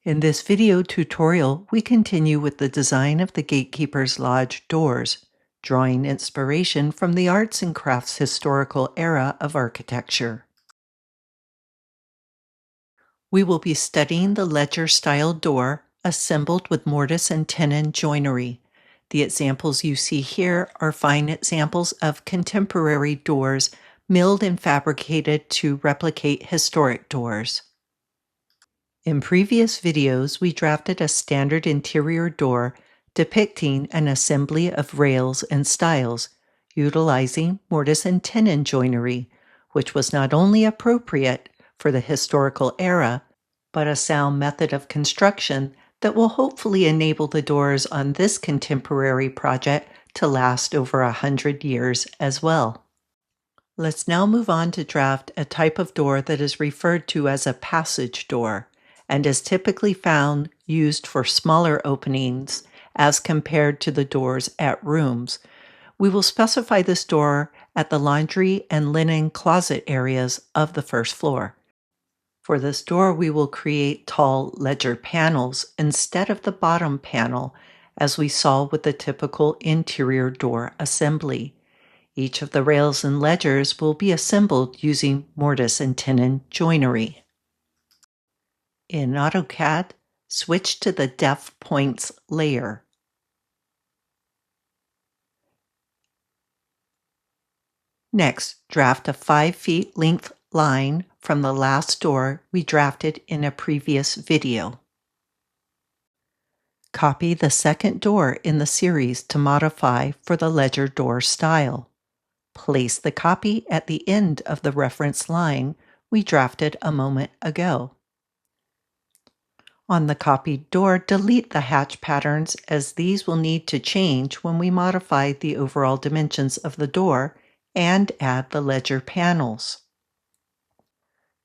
In this video tutorial, we continue with the design of the Gatekeeper's Lodge doors, drawing inspiration from the arts and crafts historical era of architecture. We will be studying the ledger-style door assembled with mortise and tenon joinery. The examples you see here are fine examples of contemporary doors milled and fabricated to replicate historic doors. In previous videos, we drafted a standard interior door depicting an assembly of rails and stiles, utilizing mortise and tenon joinery, which was not only appropriate for the historical era, but a sound method of construction that will hopefully enable the doors on this contemporary project to last over 100 years as well. Let's now move on to draft a type of door that is referred to as a passage door, and is typically found used for smaller openings as compared to the doors at rooms. We will specify this door at the laundry and linen closet areas of the first floor. For this door, we will create tall ledger panels instead of the bottom panel, as we saw with the typical interior door assembly. Each of the rails and ledgers will be assembled using mortise and tenon joinery. In AutoCAD, switch to the Def Points layer. Next, draft a 5 feet length line from the last door we drafted in a previous video. Copy the second door in the series to modify for the ledger door style. Place the copy at the end of the reference line we drafted a moment ago. On the copied door, delete the hatch patterns, as these will need to change when we modify the overall dimensions of the door and add the ledger panels.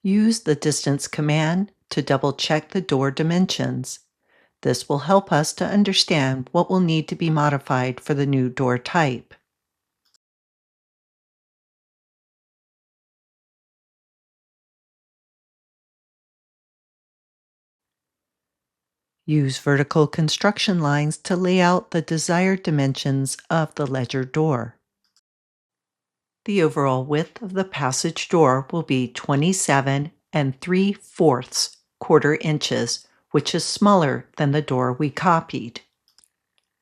Use the distance command to double-check the door dimensions. This will help us to understand what will need to be modified for the new door type. Use vertical construction lines to lay out the desired dimensions of the ledger door. The overall width of the passage door will be 27 3/4 quarter inches, which is smaller than the door we copied.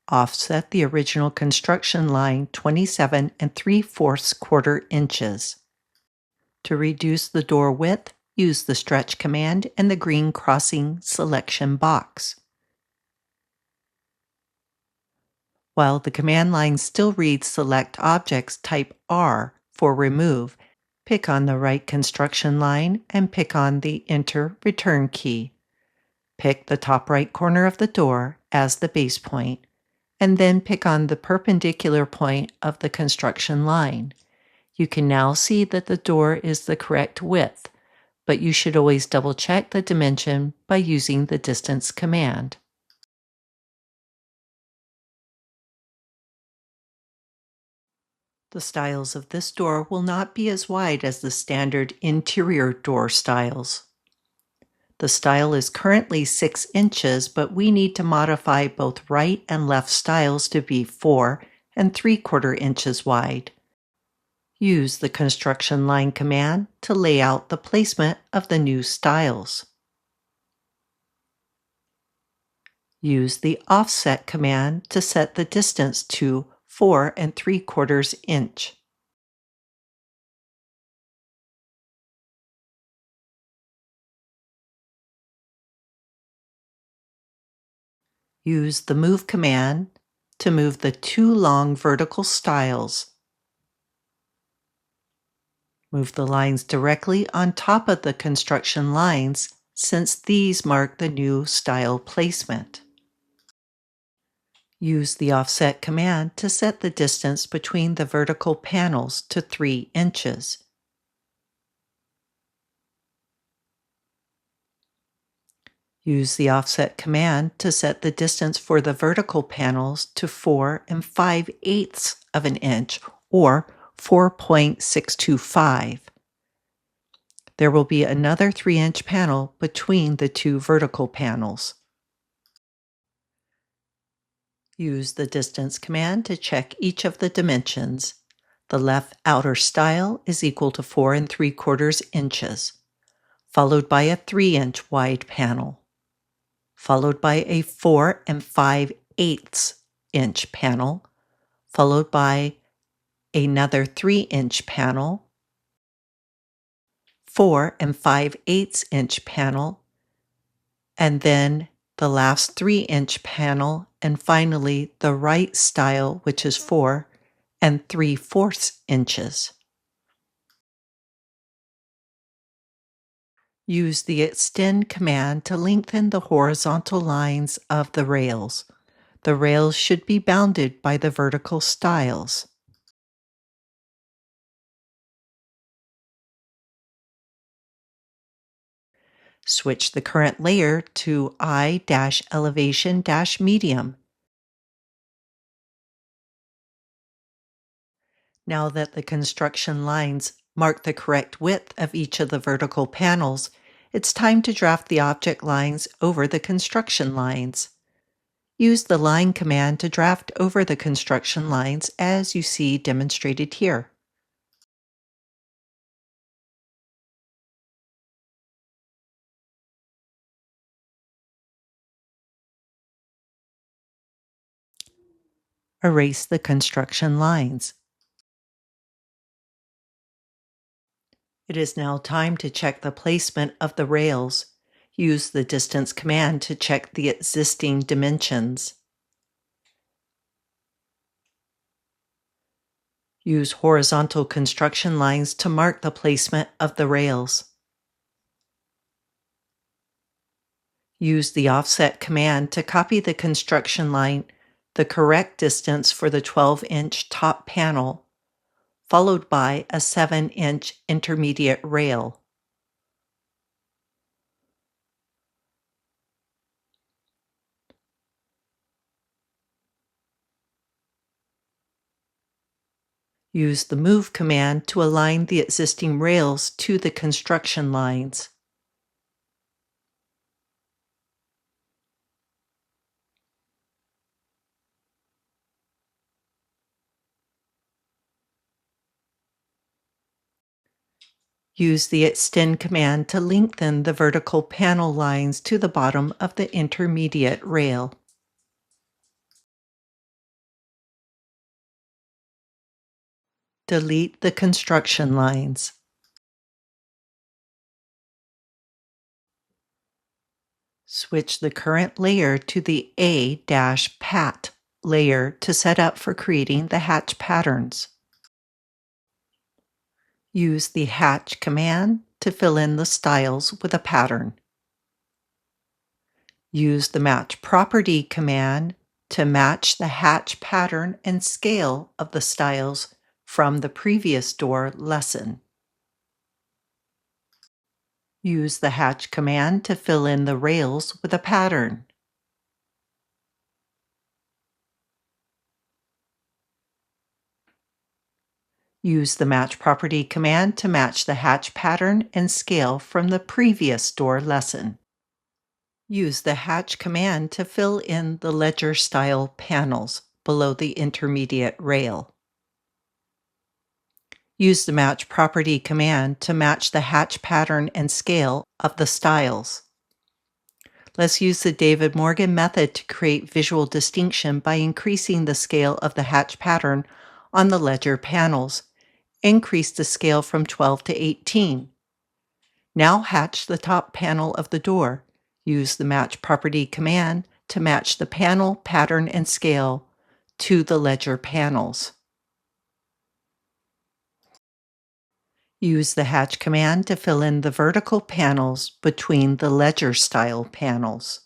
Offset the original construction line 27 3/4 quarter inches. To reduce the door width, use the stretch command and the green crossing selection box. While the command line still reads Select Objects Type R for remove, pick on the right construction line and pick on the Enter Return key. Pick the top right corner of the door as the base point, and then pick on the perpendicular point of the construction line. You can now see that the door is the correct width, but you should always double-check the dimension by using the distance command. The stiles of this door will not be as wide as the standard interior door stiles. The stile is currently 6 inches, but we need to modify both right and left stiles to be 4 3/4 inches wide. Use the construction line command to lay out the placement of the new stiles. Use the offset command to set the distance to 4 3/4 inch. Use the Move command to move the 2 long vertical stiles. Move the lines directly on top of the construction lines, since these mark the new stile placement. Use the Offset command to set the distance between the vertical panels to 3 inches. Use the Offset command to set the distance for the vertical panels to 4 5/8 of an inch, or 4.625. There will be another 3-inch panel between the two vertical panels. Use the distance command to check each of the dimensions. The left outer stile is equal to 4 3/4 inches, followed by a 3-inch wide panel, followed by a 4 5/8 inch panel, followed by another 3-inch panel, 4 5/8 inch panel, and then the last 3-inch panel, and finally the right stile, which is 4 3/4 inches. Use the extend command to lengthen the horizontal lines of the rails. The rails should be bounded by the vertical stiles. Switch the current layer to I-elevation-medium. Now that the construction lines mark the correct width of each of the vertical panels, it's time to draft the object lines over the construction lines. Use the line command to draft over the construction lines as you see demonstrated here. Erase the construction lines. It is now time to check the placement of the rails. Use the distance command to check the existing dimensions. Use horizontal construction lines to mark the placement of the rails. Use the offset command to copy the construction line the correct distance for the 12-inch top panel, followed by a 7-inch intermediate rail. Use the move command to align the existing rails to the construction lines. Use the extend command to lengthen the vertical panel lines to the bottom of the intermediate rail. Delete the construction lines. Switch the current layer to the A-pat layer to set up for creating the hatch patterns. Use the hatch command to fill in the stiles with a pattern. Use the match property command to match the hatch pattern and scale of the stiles from the previous door lesson. Use the hatch command to fill in the rails with a pattern. Use the match property command to match the hatch pattern and scale from the previous door lesson. Use the hatch command to fill in the ledger style panels below the intermediate rail. Use the match property command to match the hatch pattern and scale of the stiles. Let's use the David Morgan method to create visual distinction by increasing the scale of the hatch pattern on the ledger panels. Increase the scale from 12 to 18. Now hatch the top panel of the door. Use the match property command to match the panel, pattern, and scale to the ledger panels. Use the hatch command to fill in the vertical panels between the ledger style panels.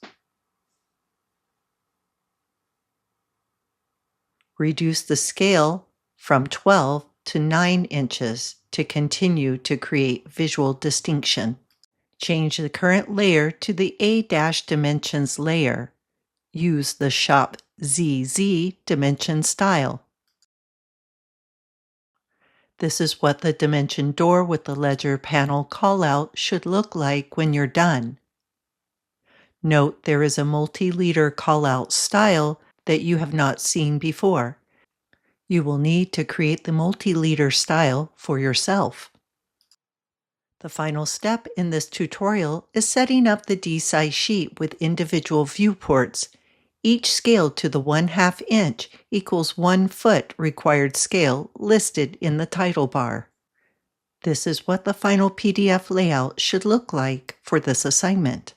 Reduce the scale from 12 to 9 inches to continue to create visual distinction. Change the current layer to the A-dimensions layer. Use the Shop ZZ dimension style. This is what the dimension door with the ledger panel callout should look like when you're done. Note there is a multi-leader callout style that you have not seen before. You will need to create the multi-leader style for yourself. The final step in this tutorial is setting up the D-size sheet with individual viewports, each scaled to the 1/2 inch equals 1 foot required scale listed in the title bar. This is what the final PDF layout should look like for this assignment.